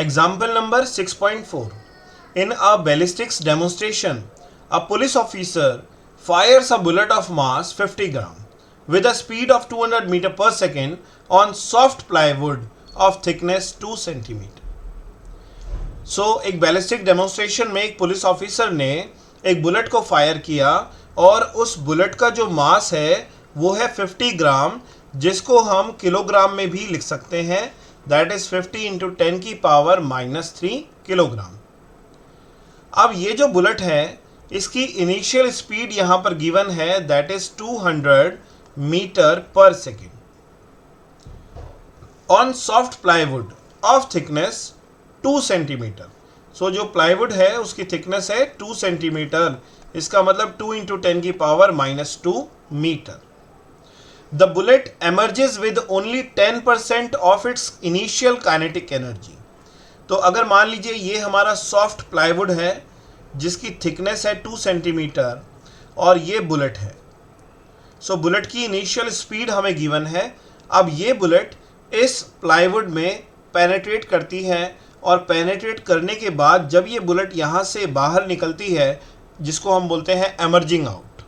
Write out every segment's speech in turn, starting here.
Example number 6.4. In a ballistics demonstration, a police officer fires a bullet of mass 50 gram with a speed of 200 meter per second on soft plywood of thickness 2 centimeter. एक ballistic demonstration में एक police officer ने एक bullet को fire किया और उस bullet का जो मास है वो है 50 ग्राम, जिसको हम किलोग्राम में भी लिख सकते हैं, दैट इज 50 इंटू 10 की पावर -3 किलोग्राम। अब ये जो बुलेट है इसकी इनिशियल स्पीड यहां पर गिवन है, that is 200 metre per second on soft plywood of thickness 2 centimetre. So जो प्लाईवुड है उसकी थिकनेस है 2 सेंटीमीटर, इसका मतलब 2 इंटू 10 की पावर -2 मीटर। The bullet emerges with only 10% of its initial kinetic energy. तो अगर मान लीजिए ये हमारा सॉफ्ट प्लाईवुड है जिसकी थिकनेस है 2 सेंटीमीटर और ये बुलेट है। सो बुलेट की इनिशियल स्पीड हमें गिवन है। अब ये बुलेट इस प्लाईवुड में पेनेट्रेट करती है और पेनेट्रेट करने के बाद जब ये बुलेट यहाँ से बाहर निकलती है जिसको हम बोलते हैं एमर्जिंग आउट।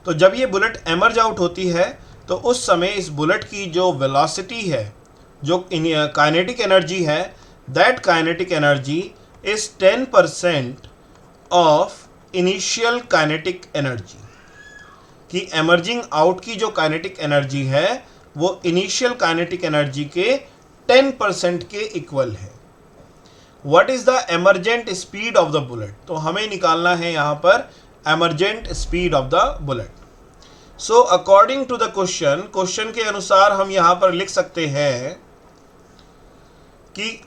तो जब ये बुलेट एमर्ज आउट होती है तो उस समय इस बुलेट की जो वेलोसिटी है, जो काइनेटिक एनर्जी है, that kinetic energy is 10% of initial kinetic energy. कि एमर्जिंग आउट की जो काइनेटिक एनर्जी है वो इनिशियल काइनेटिक एनर्जी के 10% के इक्वल है। What is the emergent speed of the bullet? तो हमें निकालना है यहां पर emergent speed of the bullet. So according to the question के अनुसार हम यहां पर लिख सकते हैं कि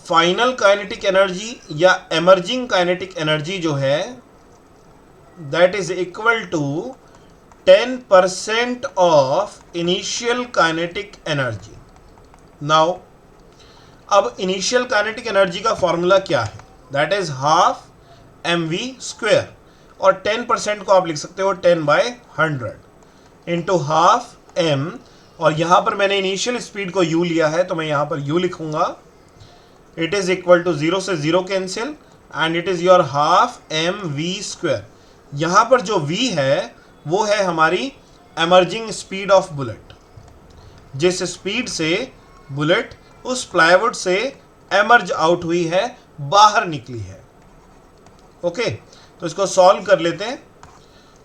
फाइनल काइनेटिक एनर्जी या एमर्जिंग काइनेटिक एनर्जी जो है that is equal to 10% of initial kinetic energy. Now अब इनिशियल काइनेटिक एनर्जी का फॉर्मूला क्या है? दैट इज हाफ mv², और 10% को आप लिख सकते हो 10/100 इंटू हाफ m, और यहां पर मैंने इनिशियल स्पीड को u लिया है तो मैं यहां पर u लिखूंगा। इट इज इक्वल टू 0 से 0 cancel and it is your half mv²। यहां पर जो v है वो है हमारी एमर्जिंग स्पीड ऑफ बुलेट, जिस स्पीड से बुलेट उस प्लाईवुड से एमर्ज आउट हुई है, बाहर निकली है। ओके, तो इसको सॉल्व कर लेते हैं।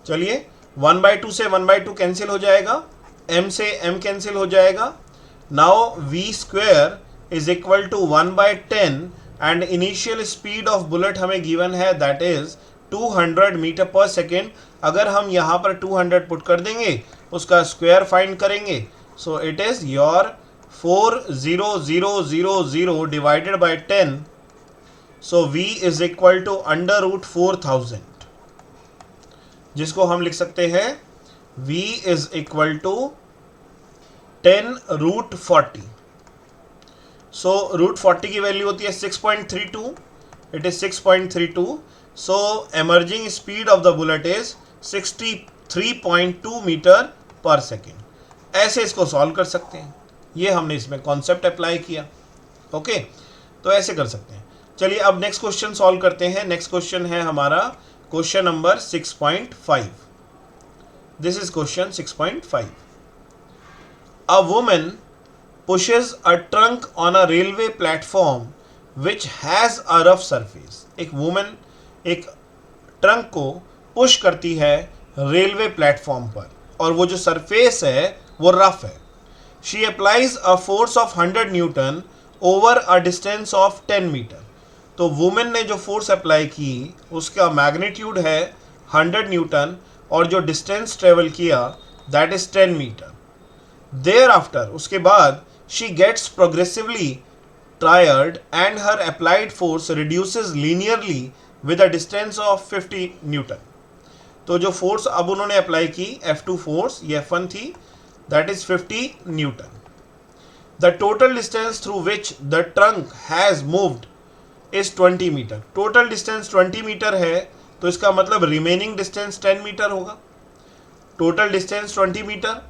चलिए 1/2 से 1/2 कैंसिल हो जाएगा, m से m कैंसिल हो जाएगा। Now v² is equal to 1/10 and initial speed of bullet हमें गिवन है that is 200 metre per second. अगर हम यहाँ पर 200 पुट कर देंगे उसका स्क्वायर फाइंड करेंगे, so it is your 40000 divided by 10, so v is equal to √4000, जिसको हम लिख सकते हैं v is equal to 10√40। So √40 की वैल्यू होती है 6.32, it is 6.32। So emerging speed of the bullet is 63.2 metre per second. ऐसे इसको सॉल्व कर सकते हैं, ये हमने इसमें कॉन्सेप्ट अप्लाई किया। ओके, तो ऐसे कर सकते हैं। चलिए अब नेक्स्ट क्वेश्चन सॉल्व करते हैं। नेक्स्ट क्वेश्चन है हमारा question number 6.5। This is question 6.5। A woman pushes a trunk on a railway platform which has a rough surface। एक वुमन एक ट्रंक को पुश करती है रेलवे प्लेटफॉर्म पर और वो जो सरफेस है वो रफ है। She applies a force of 100 newton over a distance of 10 metre. तो वुमेन ने जो फोर्स अप्लाई की उसका मैग्नीट्यूड है 100 न्यूटन और जो डिस्टेंस ट्रेवल किया that is 10 metre. Thereafter उसके बाद she gets progressively tired and her applied force reduces linearly with a distance of 50 newton. तो जो फोर्स अब उन्होंने अप्लाई की F2 फोर्स, ये F1 थी, that is 50 newton. The total distance through which the trunk has moved is 20 metre. Total distance 20 metre है तो इसका मतलब रिमेनिंग डिस्टेंस 10 मीटर होगा। टोटल डिस्टेंस 20 मीटर,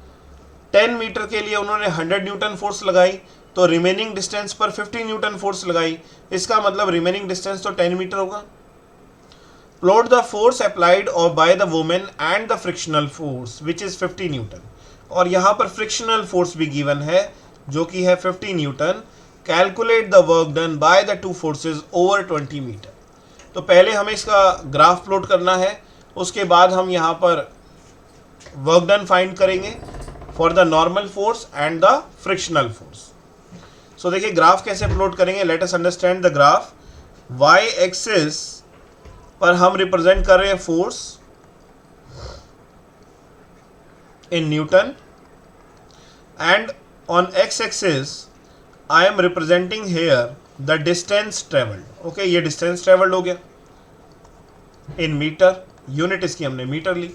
10 मीटर के लिए उन्होंने 100 न्यूटन फोर्स लगाई तो रिमेनिंग डिस्टेंस पर 50 न्यूटन फोर्स लगाई, इसका मतलब रिमेनिंग डिस्टेंस तो 10 मीटर होगा। प्लॉट द फोर्स अप्लाइड और by the women and the frictional force which is 50 Newton, और यहाँ पर फ्रिक्शनल फोर्स भी गिवन है जो कि है 50 newton. Calculate the work done by the two forces over 20 metre. तो पहले हमें इसका ग्राफ प्लॉट करना है, उसके बाद हम यहाँ पर वर्क डन फाइंड करेंगे for the normal force and the frictional force. So देखिए ग्राफ कैसे प्लॉट करेंगे, let us understand the graph. Y axis पर हम रिप्रेजेंट कर रहे हैं force in newton, and on X axis I am representing here the distance travelled. Okay, ये distance travelled हो गया इन मीटर, यूनिट इसकी हमने मीटर ली।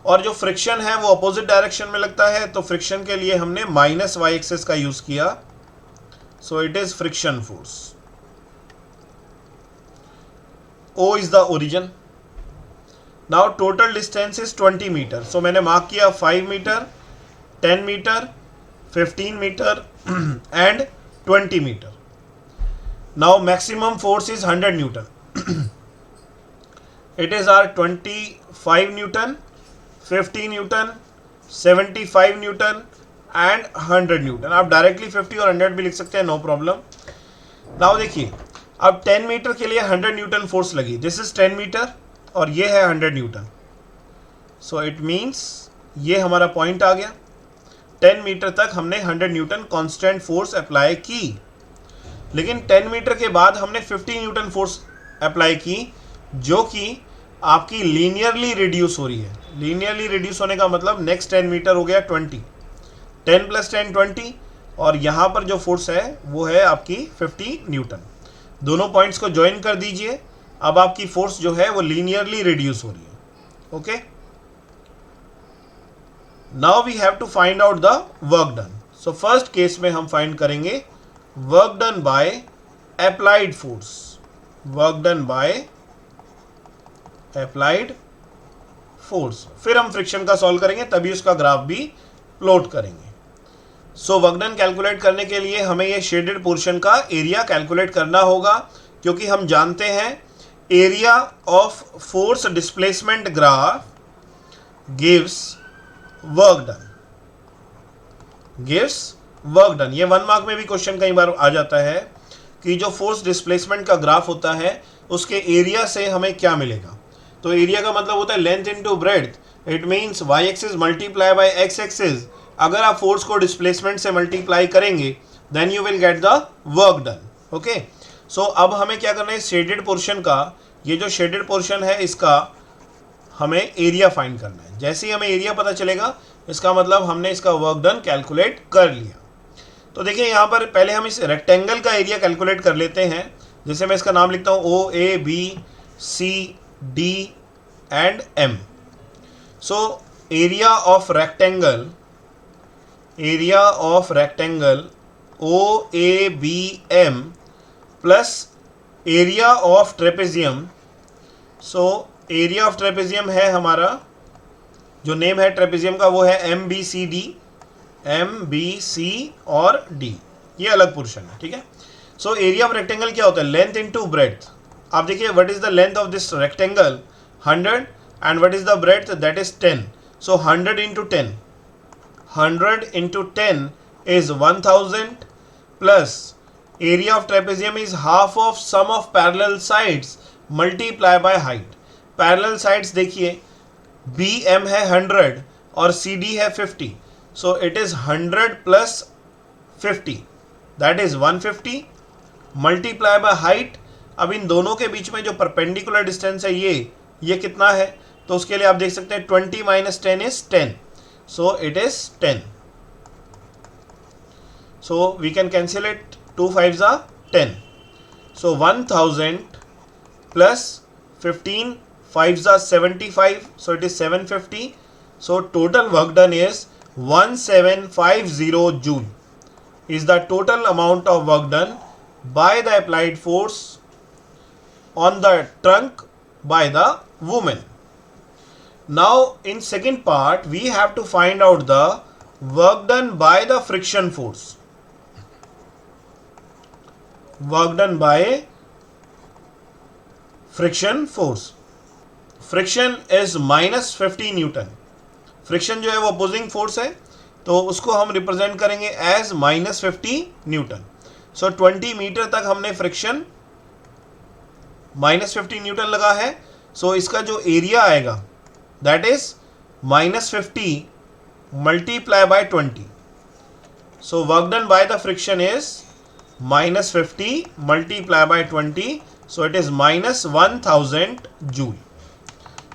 और जो फ्रिक्शन है वो अपोजिट डायरेक्शन में लगता है, तो फ्रिक्शन के लिए हमने माइनस वाई एक्सिस का यूज किया, so it is friction force. O is the origin. Now total distance is 20 metre, so मैंने मार्क किया 5 metre, 10 metre, 15 metre and 20 metre. Now maximum force is 100 newton. It is our 25 newton, 50 newton, 75 newton and 100 newton. आप directly 50 और 100 भी लिख सकते हैं, no problem. Now देखिए, अब 10 मीटर के लिए 100 न्यूटन फोर्स लगी, दिस इज 10 मीटर और ये है 100 न्यूटन, सो इट मीन्स ये हमारा पॉइंट आ गया। 10 मीटर तक हमने 100 न्यूटन कांस्टेंट फोर्स अप्लाई की, लेकिन 10 मीटर के बाद हमने 50 न्यूटन फोर्स अप्लाई की, जो कि आपकी लीनियरली रिड्यूस हो रही है। लीनियरली रिड्यूस होने का मतलब नेक्स्ट 10 मीटर हो गया 20, 10 + 10 20, और यहाँ पर जो फोर्स है वो है आपकी 50 न्यूटन। दोनों पॉइंट्स को ज्वाइन कर दीजिए, अब आपकी फोर्स जो है वो लीनियरली रिड्यूस हो रही है। Okay, now we have to find out the work done. So first case में हम फाइंड करेंगे work done by applied force, work done by applied force. फिर हम फ्रिक्शन का सॉल्व करेंगे, तभी उसका ग्राफ भी प्लॉट करेंगे। सो वर्क डन कैलकुलेट करने के लिए हमें ये शेडेड पोर्शन का एरिया कैलकुलेट करना होगा, क्योंकि हम जानते हैं area of force displacement graph gives work done, gives work done. ये 1 मार्क में भी क्वेश्चन कई बार आ जाता है कि जो फोर्स डिस्प्लेसमेंट का ग्राफ होता है उसके एरिया से हमें क्या मिलेगा। तो एरिया का मतलब होता है length into breadth, it means Y axis multiply by X axis. अगर आप फोर्स को डिस्प्लेसमेंट से मल्टीप्लाई करेंगे then you will get the work done. Okay, so अब हमें क्या करना है, शेडेड पोर्शन का, ये जो शेडेड पोर्शन है इसका हमें एरिया फाइंड करना है। जैसे ही हमें एरिया पता चलेगा इसका मतलब हमने इसका वर्क डन कैलकुलेट कर लिया। तो देखिए यहाँ पर पहले हम इस रेक्टेंगल का एरिया कैलकुलेट कर लेते हैं। जैसे मैं इसका नाम लिखता हूँ O A B C D and M। So area of rectangle, area of rectangle OABM plus area of trapezium. So area of trapezium है हमारा, जो नेम है ट्रेपेजियम का वो है MBCD, MBC और D, ये अलग पोर्शन है, ठीक है। सो एरिया ऑफ रेक्टेंगल क्या होता है, लेंथ इनटू ब्रेड्थ। आप देखिए what is the length of this rectangle 100 and what is the breadth, that is 10। So 100 into 10, 100 into 10 is 1000 plus area of trapezium is half of sum of parallel sides multiply by height। parallel sides देखिए BM है 100 और CD है 50, so it is 100 plus 50 that is 150 multiply by height। अब इन दोनों के बीच में जो perpendicular distance है ये कितना है, तो उसके लिए आप देख सकते हैं 20 minus 10 is 10, so it is 10। so we can cancel it, 2 5s are 10, so 1000 plus 15 5s are 75, so it is 750। so total work done is 1750 joule is the total amount of work done by the applied force on the trunk by the woman। Now in second part we have to find out the work done by the friction force। Work done by friction force. Friction is -50 Newton. Friction जो है वो opposing force है, तो उसको हम represent करेंगे as -50 Newton. सो 20 metre तक हमने फ्रिक्शन -50 न्यूटन लगा है। सो इसका जो एरिया आएगा that is -50 multiply by 20। So work done by the friction is -50 multiply by 20, so it is -1000 joule.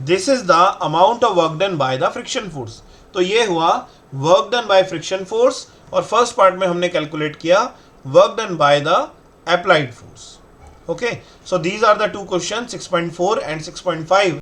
This is the amount of work done by the friction force. तो ये हुआ work done by friction force, और first part में हमने calculate किया work done by the applied force. Okay, so these are the two question 6.4 and 6.5